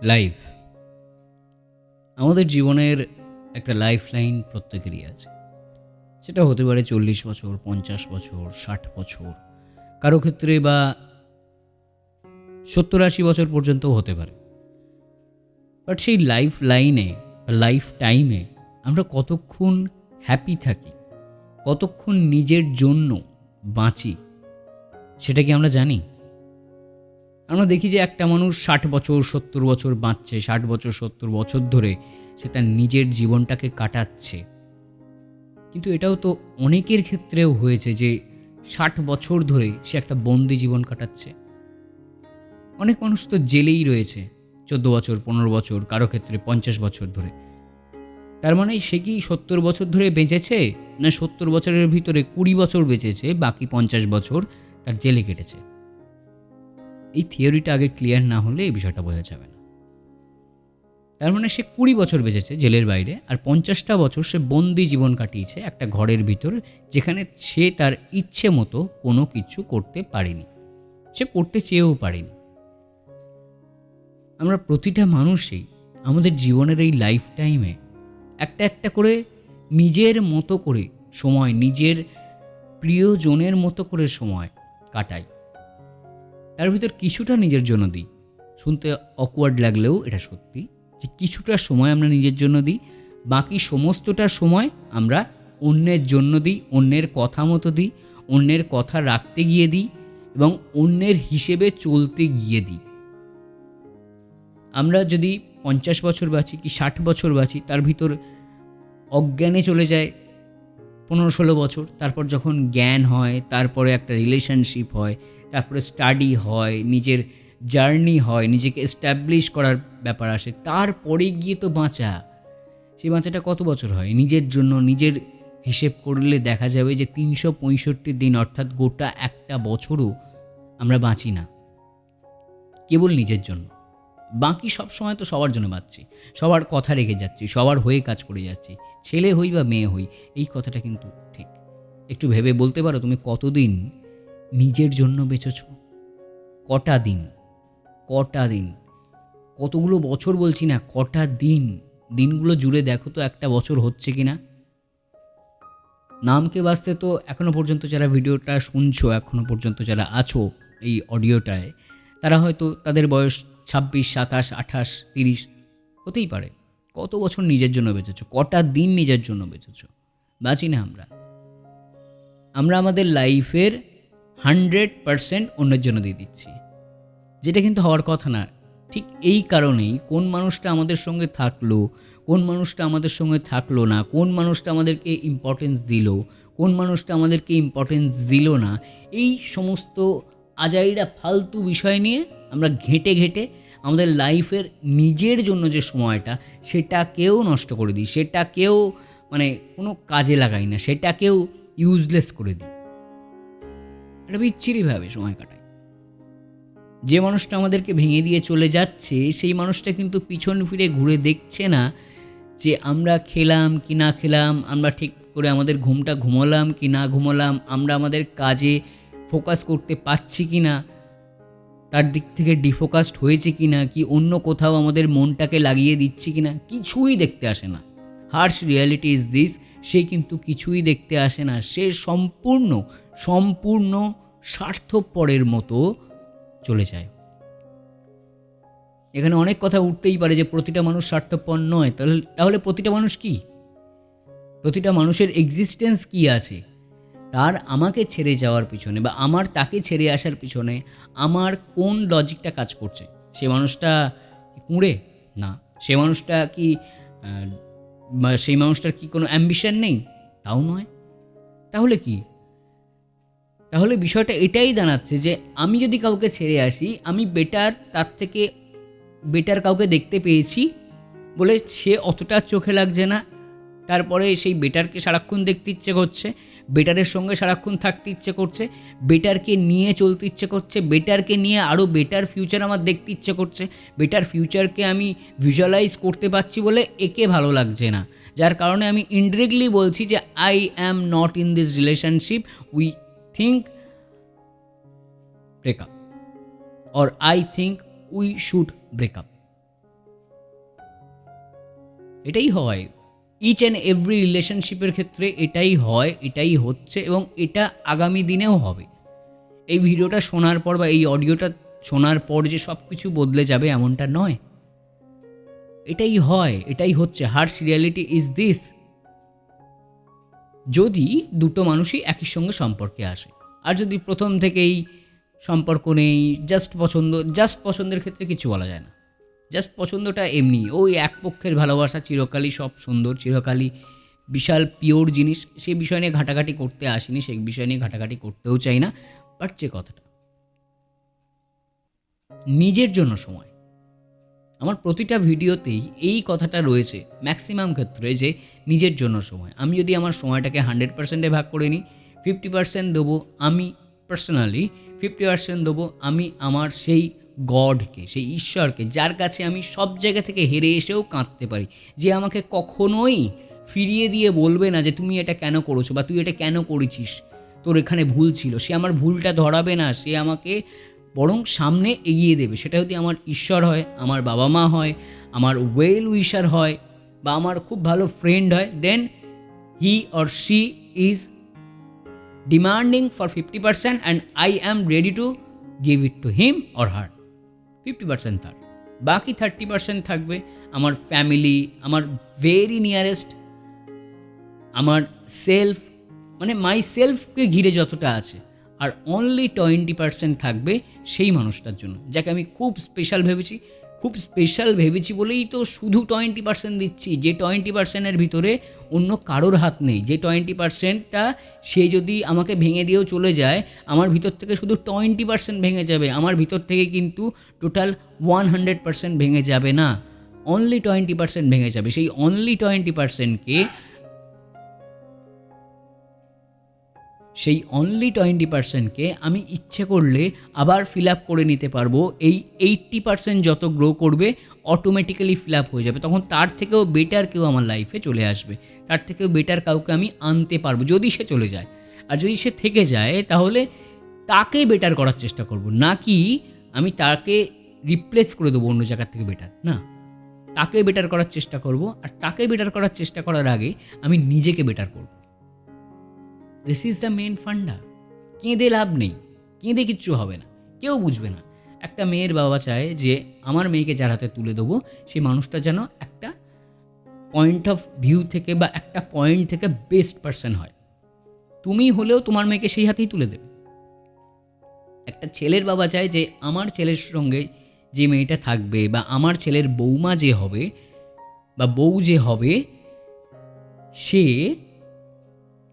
Life আমাদের জীবনের একটা লাইফ লাইন প্রত্যেকেরই আছে। সেটা হতে পারে 40 বছর, 50 বছর, 60 বছর, কারো ক্ষেত্রে বা 70-80 বছর পর্যন্তও হতে পারে। বাট সেই লাইফ লাইনে বা লাইফ টাইমে আমরা কতক্ষণ হ্যাপি থাকি, কতক্ষণ নিজের জন্য বাঁচি, সেটা কি আমরা জানি? আমরা দেখি যে একটা মানুষ 60 বছর 70 বছর বাঁচছে, 60 বছর 70 বছর ধরে সে তার নিজের জীবনটাকে কাটাচ্ছে। কিন্তু এটাও তো অনেকের ক্ষেত্রেও হয়েছে যে 60 বছর ধরে সে একটা বন্দি জীবন কাটাচ্ছে। অনেক মানুষ তো জেলেই রয়েছে 14 বছর, 15 বছর, কারো ক্ষেত্রে 50 বছর ধরে। তার মানে সে কি 70 বছর ধরে বেঁচেছে, না 70 বছরের ভিতরে 20 বছর বেঁচেছে, বাকি 50 বছর তার জেলে কেটেছে? এই থিওরিটা আগে ক্লিয়ার না হলে এই বিষয়টা বোঝা যাবে না। তার মানে সে 20 বছর বেঁচেছে জেলের বাইরে, আর 50টা বছর সে বন্দি জীবন কাটিয়েছে একটা ঘরের ভিতর, যেখানে সে তার ইচ্ছে মতো কোনো কিছু করতে পারেনি, সে করতে চেয়েও পারেনি। আমরা প্রতিটা মানুষই আমাদের জীবনের এই লাইফ টাইমে একটা একটা করে নিজের মতো করে সময়, নিজের প্রিয়জনের মতো করে সময় কাটাই। তার ভিতর কিছুটা নিজের জন্য দিই। শুনতে অকওয়ার্ড লাগলেও এটা সত্যি যে কিছুটা সময় আমরা নিজের জন্য দিই, বাকি সমস্তটা সময় আমরা অন্যের জন্য দিই, অন্যের কথা মতো দিই, অন্যের কথা রাখতে গিয়ে দিই এবং অন্যের হিসেবে চলতে গিয়ে দিই। আমরা যদি 50 বছর বাঁচি কি 60 বছর বাঁচি, তার ভিতর অজ্ঞানে চলে যায় 15-16 বছর। তারপর যখন জ্ঞান হয়, তারপরে একটা রিলেশনশিপ হয়, তারপরে স্টাডি হয়, নিজের জার্নি হয়, নিজেকে এস্টাবলিশ করার ব্যাপার আসে, তারপরে গিয়ে তো বাঁচা। সেই বাঁচাটা কত বছর হয় নিজের জন্য? নিজের হিসেব করলে দেখা যাবে যে 365 দিন, অর্থাৎ গোটা একটা বছরও আমরা বাঁচি না কেবল নিজের জন্য। বাকি সব সময় তো সবার জন্য বাঁচছি, সবার কথা রেখে যাচ্ছি, সবার হয়ে কাজ করে যাচ্ছি, ছেলে হই বা মেয়ে হই। এই কথাটা কিন্তু ঠিক। একটু ভেবে বলতে পারো তুমি কতদিন নিজের জন্য বেঁচেছ? কটা দিন? কটা দিন? কতগুলো বছর বলছি না, কটা দিন? দিনগুলো জুড়ে দেখো তো একটা বছর হচ্ছে কি না। নামকে বাঁচতে তো এখনও পর্যন্ত যারা ভিডিওটা শুনছো, এখনও পর্যন্ত যারা আছো এই অডিওটায়, তারা হয়তো তাদের বয়স 26, 27, 28, 30 হতেই পারে। কত বছর নিজের জন্য বেঁচেছো? কটা দিন নিজের জন্য বেঁচেছো? বাঁচি না আমরা। আমরা আমাদের লাইফের 100% অন্যের জন্য দিয়ে দিচ্ছি, যেটা কিন্তু হওয়ার কথা না। ঠিক এই কারণেই কোন মানুষটা আমাদের সঙ্গে থাকলো, কোন মানুষটা আমাদের সঙ্গে থাকলো না, কোন মানুষটা আমাদেরকে ইম্পর্টেন্স দিল, কোন মানুষটা আমাদেরকে ইম্পর্টেন্স দিল না, এই সমস্ত আজাইরা ফালতু বিষয় নিয়ে আমরা ঘেঁটে ঘেঁটে আমাদের লাইফের নিজের জন্য যে সময়টা, সেটাকেও নষ্ট করে দিই, সেটাকেও মানে কোনো কাজে লাগাই না, সেটাকেও ইউজলেস করে দিই। এটা বিচ্ছিরিভাবে সময় কাটাই। যে মানুষটা আমাদেরকে ভেঙে দিয়ে চলে যাচ্ছে, সেই মানুষটা কিন্তু পিছন ফিরে ঘুরে দেখছে না যে আমরা খেলাম কি না খেলাম, আমরা ঠিক করে আমাদের ঘুমটা ঘুমোলাম কি না ঘুমোলাম, আমরা আমাদের কাজে ফোকাস করতে পারছি কি না, তার দিক থেকে ডিফোকাসড হয়েছে কি না, কি অন্য কোথাও আমাদের মনটাকে লাগিয়ে দিচ্ছি কি না, কিছুই দেখতে আসে না। হার্শ রিয়ালিটি ইজ দিস, সে কিন্তু কিছুই দেখতে আসে না। সে সম্পূর্ণ সম্পূর্ণ স্বার্থপরের মতো চলে যায়। এখানে অনেক কথা উঠতেই পারে যে প্রতিটা মানুষ স্বার্থপর নয়। তাহলে প্রতিটা মানুষ কি? প্রতিটা মানুষের এক্সিস্টেন্স কি আছে? তার আমাকে ছেড়ে যাওয়ার পিছনে বা আমার তাকে ছেড়ে আসার পিছনে আমার কোন লজিকটা কাজ করছে? সে মানুষটা কুঁড়ে? না। সে মানুষটা কি সেই মানুষটার কি কোনো অ্যাম্বিশন নেই? তাও নয়। তাহলে কি? তাহলে বিষয়টা এটাই দাঁড়াচ্ছে যে আমি যদি কাউকে ছেড়ে আসি, আমি বেটার, তার থেকে বেটার কাউকে দেখতে পেয়েছি বলে সে অতটা চোখে লাগছে না, তারপরে সেই বেটারকে সারাক্ষণ দেখতে ইচ্ছে করছে, বেটারের সঙ্গে সারাক্ষণ থাকতে ইচ্ছে করছে, বেটারকে নিয়ে চলতে ইচ্ছে করছে, বেটারকে নিয়ে আরও বেটার ফিউচার আমার দেখতে ইচ্ছে করছে, বেটার ফিউচারকে আমি ভিজুয়ালাইজ করতে পারছি বলে একে ভালো লাগছে না, যার কারণে আমি ইনডিরেক্টলি বলছি যে I am not in this relationship, we think breakup, or I think we should break up. এটাই হয়, ইচ অ্যান্ড এভরি রিলেশনশিপের ক্ষেত্রে এটাই হয়, এটাই হচ্ছে এবং এটা আগামী দিনেও হবে। এই ভিডিওটা শোনার পর বা এই অডিওটা শোনার পর যে সব কিছু বদলে যাবে এমনটা নয়, এটাই হয়, এটাই হচ্ছে। Harsh reality is this. যদি দুটো মানুষই একই সঙ্গে সম্পর্কে আসে, আর যদি প্রথম থেকেই সম্পর্ক নেই, জাস্ট পছন্দের ক্ষেত্রে কিছু বলা যায় না। জাস্ট পছন্দটা এমনি, ওই এক পক্ষের ভালোবাসা চিরকালই সব সুন্দর, চিরকালই বিশাল পিওর জিনিস, সেই বিষয় নিয়ে ঘাটাঘাটি করতে আসিনি, সেই বিষয় নিয়ে ঘাটাঘাটি করতেও চাই না। বাট যে কথাটা, নিজের জন্য সময়, আমার প্রতিটা ভিডিওতেই এই কথাটা রয়েছে ম্যাক্সিমাম ক্ষেত্রে, যে নিজের জন্য সময়। আমি যদি আমার সময়টাকে 100%-এ ভাগ করে নিই, 50% দেবো আমি পার্সোনালি, 50% দেবো আমি আমার সেই গডকে, সেই ঈশ্বরকে, যার কাছে আমি সব জায়গা থেকে হেরে এসেও কাঁদতে পারি, যে আমাকে কখনোই ফিরিয়ে দিয়ে বলবে না যে তুমি এটা কেন করেছো বা তুই এটা কেন করেছিস, তোর এখানে ভুল ছিল। সে আমার ভুলটা ধরাবে না, সে আমাকে বরং সামনে এগিয়ে দেবে। সেটা যদি আমার ঈশ্বর হয়, আমার বাবা মা হয়, আমার ওয়েল উইশার হয়, বা আমার খুব ভালো ফ্রেন্ড হয়, then he or she is demanding for 50% and I am ready to give it to him or her. 50% তার, বাকি 30% থাকবে আমার ফ্যামিলি, আমার ভেরি নিয়ারেস্ট, আমার সেলফ, মানে মাই সেলফকে ঘিরে যতটা আছে। আর অনলি 20% থাকবে সেই মানুষটার জন্য, যাকে আমি খুব স্পেশাল ভেবেছি বলেই তো শুধু 20% দিচ্ছি। যে 20%-এর ভিতরে অন্য কারোর হাত নেই, যে 20%টা সে যদি আমাকে ভেঙে দিয়েও চলে যায়, আমার ভিতর থেকে শুধু 20% ভেঙে যাবে, আমার ভিতর থেকে কিন্তু টোটাল 100% ভেঙে যাবে না, অনলি 20% ভেঙে যাবে। সেই অনলি 20%কে আমি ইচ্ছে করলে আবার ফিল আপ করে নিতে পারবো। এই 80% যত গ্রো করবে অটোমেটিক্যালি ফিল আপ হয়ে যাবে। তখন তার থেকেও বেটার কেউ আমার লাইফে চলে আসবে, তার থেকেও বেটার কাউকে আমি আনতে পারবো, যদি সে চলে যায়। আর যদি সে থেকে যায় তাহলে তাকে বেটার করার চেষ্টা করব, না কি আমি তাকে রিপ্লেস করে দেবো অন্য জায়গার থেকে বেটার, না, তাকে বেটার করার চেষ্টা করব। আর তাকে বেটার করার চেষ্টা করার আগে আমি নিজেকে বেটার করব। দিস ইজ দ্য মেন ফান্ডা। কেঁদে লাভ নেই, কেঁদে কিচ্ছু হবে না, কেউ বুঝবে না। একটা মেয়ের বাবা চায় যে আমার মেয়েকে যার হাতে তুলে দেবো, সেই মানুষটা যেন একটা পয়েন্ট অফ ভিউ থেকে বা একটা পয়েন্ট থেকে বেস্ট পার্সন হয়। তুমি হলেও তোমার মেয়েকে সেই হাতেই তুলে দেবে। একটা ছেলের বাবা চায় যে আমার ছেলের সঙ্গে যে মেয়েটা থাকবে বা আমার ছেলের বৌমা যে হবে বা বউ যে হবে, সে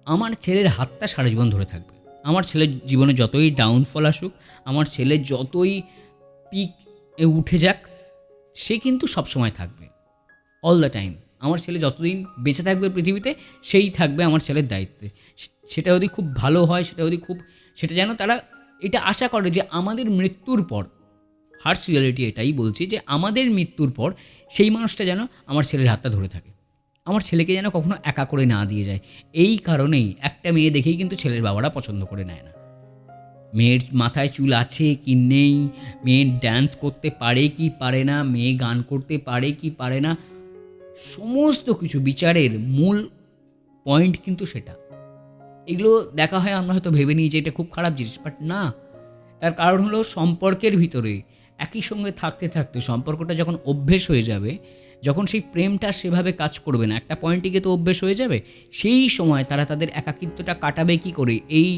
আমার ছেলের হাতটা সারা জীবন ধরে থাকবে। আমার ছেলের জীবনে যতই ডাউনফল আসুক, আমার ছেলে যতই পিক এ উঠে যাক, সে কিন্তু সবসময় থাকবে, অল দ্য টাইম। আমার ছেলে যতদিন বেঁচে থাকবে পৃথিবীতে, সেই থাকবে আমার ছেলের দায়িত্বে। সেটা যদি খুব ভালো হয়, সেটা যেন তারা এটা আশা করে যে আমাদের মৃত্যুর পর, হার্শ রিয়ালিটি এটাই বলছি, যে আমাদের মৃত্যুর পর সেই মানুষটা যেন আমার ছেলের হাতটা ধরে থাকে, আমার ছেলেকে যেন কখনো একা করে না দিয়ে যায়। এই কারণেই একটা মেয়ে দেখেই কিন্তু ছেলের বাবারা পছন্দ করে নেয় না। মেয়ের মাথায় চুল আছে কি নেই, মেয়ে ড্যান্স করতে পারে কি পারে না, মেয়ে গান করতে পারে কি পারে না, সমস্ত কিছু বিচারের মূল পয়েন্ট কিন্তু সেটা। এগুলো দেখা হয়, আমরা হয়তো ভেবে নিই যে এটা খুব খারাপ জিনিস, বাট না। তার কারণ হলো সম্পর্কের ভিতরে একই সঙ্গে থাকতে থাকতে সম্পর্কটা যখন অভ্যেস হয়ে যাবে, যখন সেই প্রেমটা সেভাবে কাজ করবে না, একটা পয়েন্টে গিয়ে তো অভ্যেস হয়ে যাবে, সেই সময় তারা তাদের একাকিত্বটা কাটাবে কি করে? এই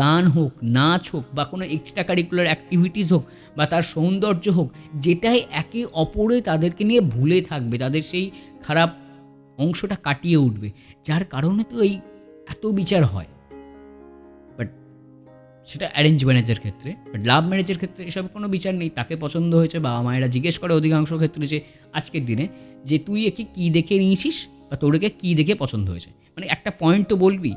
গান হোক, নাচ হোক, বা কোনো এক্সট্রা কারিকুলার অ্যাক্টিভিটিস হোক, বা তার সৌন্দর্য হোক, যেটাই একে অপরে তাদেরকে নিয়ে ভুলে থাকবে, তাদের সেই খারাপ অংশটা কাটিয়ে উঠবে, যার কারণে তো এই এত বিচার হয়। বাট সেটা অ্যারেঞ্জ ম্যারেজের ক্ষেত্রে, বাট লাভ ম্যারেজের ক্ষেত্রে এসব কোনো বিচার নেই। তাকে পছন্দ হয়েছে, বাবা মায়েরা জিজ্ঞেস করে অধিকাংশ ক্ষেত্রে যে আজকের দিনে যে তুই একে কী দেখে নিয়েছিস বা তোর একে কী দেখে পছন্দ হয়েছে, মানে একটা পয়েন্ট তো বলবি।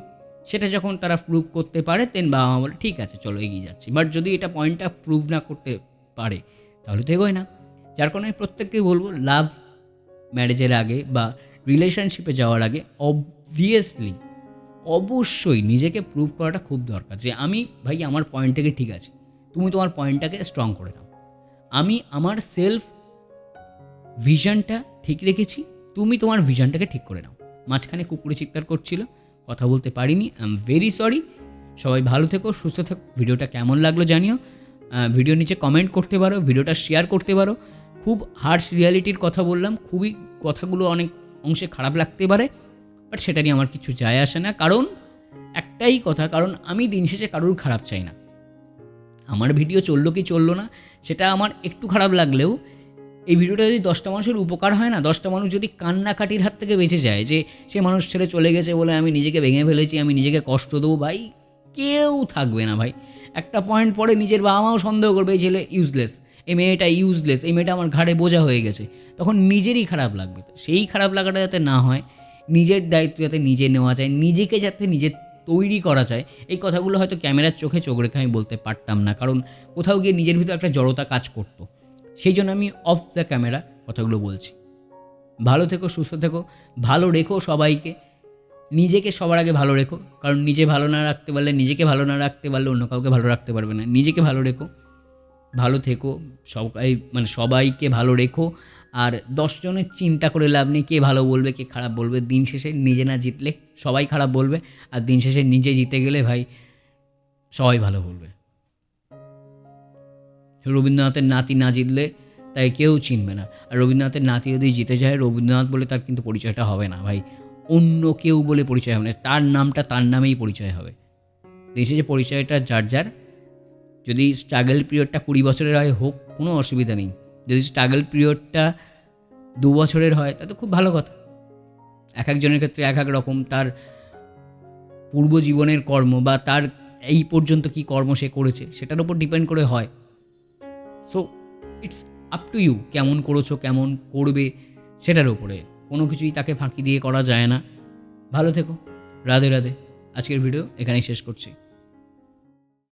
সেটা যখন তারা প্রুভ করতে পারে, দেন বাবা মা বলে ঠিক আছে চলো এগিয়ে যাচ্ছি। বাট যদি এটা পয়েন্টটা প্রুভ না করতে পারে, তাহলে তো এগোয় না। যার কারণে আমি প্রত্যেককে বলবো, লাভ ম্যারেজের আগে বা রিলেশনশিপে যাওয়ার আগে অবশ্যই নিজেকে প্রুভ করাটা খুব দরকার, যে আমি ভাই আমার পয়েন্ট থেকে ঠিক আছে, তুমি তোমার পয়েন্টটাকে স্ট্রং করে নাও। আমি আমার সেলফ ভিশনটা ঠিক রেখেছি, তুমি তোমার ভিশনটাকে ঠিক করে নাও। মাঝখানে কুকুরে চিৎকার করছিল, কথা বলতে পারিনি, আই এম ভেরি সরি। সবাই ভালো থেকো, সুস্থ থেকো। ভিডিওটা কেমন লাগলো জানিও, ভিডিও নিচে কমেন্ট করতে পারো, ভিডিওটা শেয়ার করতে পারো। খুব হার্শ রিয়ালিটির কথা বললাম, খুবই কথাগুলো অনেক অংশে খারাপ লাগতে পারে, বাট সেটা নিয়ে আমার কিছু যায় আসে না। কারণ একটাই কথা, কারণ আমি দিন শেষে কারোর খারাপ চাই না। আমার ভিডিও চললো কি চললো না সেটা আমার একটু খারাপ লাগলেও এই ভিডিওটা যদি 10টা মানুষের উপকার হয় না, 10টা মানুষ যদি কান্নাকাটির হাত থেকে বেঁচে যায়, যে সে মানুষ ছেড়ে চলে গেছে বলে আমি নিজেকে ভেঙে ফেলেছি, আমি নিজেকে কষ্ট দেবো, ভাই কেউ থাকবে না ভাই। একটা পয়েন্ট পরে নিজের বাবা মাও সন্দেহ করবে এই ছেলে ইউজলেস, এই মেয়েটা ইউজলেস, এই মেয়েটা আমার ঘাড়ে বোঝা হয়ে গেছে, তখন নিজেরই খারাপ লাগবে। সেই খারাপ লাগাটা যাতে না হয়, নিজের দায়িত্ব যাতে নিজে নেওয়া যায়, নিজেকে যাতে নিজে তৈরি করা যায়, এই কথাগুলো হয়তো ক্যামেরার চোখে চোখ রেখে আমি বলতে পারতাম না, কারণ কোথাও গিয়ে নিজের ভিতরে একটা জড়তা কাজ করতো। সেই জন্য আমি অফ দ্য ক্যামেরা কথাগুলো বলছি। ভালো থেকো, সুস্থ থেকো, ভালো রেখো সবাইকে, নিজেকে সবার আগে ভালো রেখো, কারণ নিজে ভালো না রাখতে পারলে, নিজেকে ভালো না রাখতে পারলে অন্য কাউকে ভালো রাখতে পারবে না। নিজেকে ভালো রেখো, ভালো থেকো, সবাইকে ভালো রেখো। আর 10 জনের চিন্তা করে লাভ নেই কে ভালো বলবে কে খারাপ বলবে। দিন শেষে নিজে না জিতলে সবাই খারাপ বলবে, আর দিন শেষে নিজে জিতে গেলে ভাই সবাই ভালো বলবে। রবীন্দ্রনাথের নাতি না জিতলে তাই কেউ চিনবে না, আর রবীন্দ্রনাথের নাতি যদি জিতে যায়, রবীন্দ্রনাথ বলে তার কিন্তু পরিচয়টা হবে না ভাই, অন্য কেউ বলে পরিচয় হবে না, তার নামটা তার নামেই পরিচয় হবে। দেশে যে পরিচয়টা যার যার, যদি স্ট্রাগল পিরিয়ডটা 20 বছরের হয় হোক, কোনো অসুবিধা নেই। যদি স্ট্রাগল পিরিয়ডটা 2 বছরের হয় তা তো খুব ভালো কথা। এক একজনের ক্ষেত্রে এক এক রকম, তার পূর্ব জীবনের কর্ম বা তার এই পর্যন্ত কী কর্ম সে করেছে সেটার উপর ডিপেন্ড করে হয়। So it's up to you, কেমন করেছো কেমন করবে সেটার উপরে, কোনো কিছুই তাকে ফাঁকি দিয়ে করা যায় না। ভালো থেকো, রাধে রাধে। আজকের ভিডিও এখানেই শেষ করছি।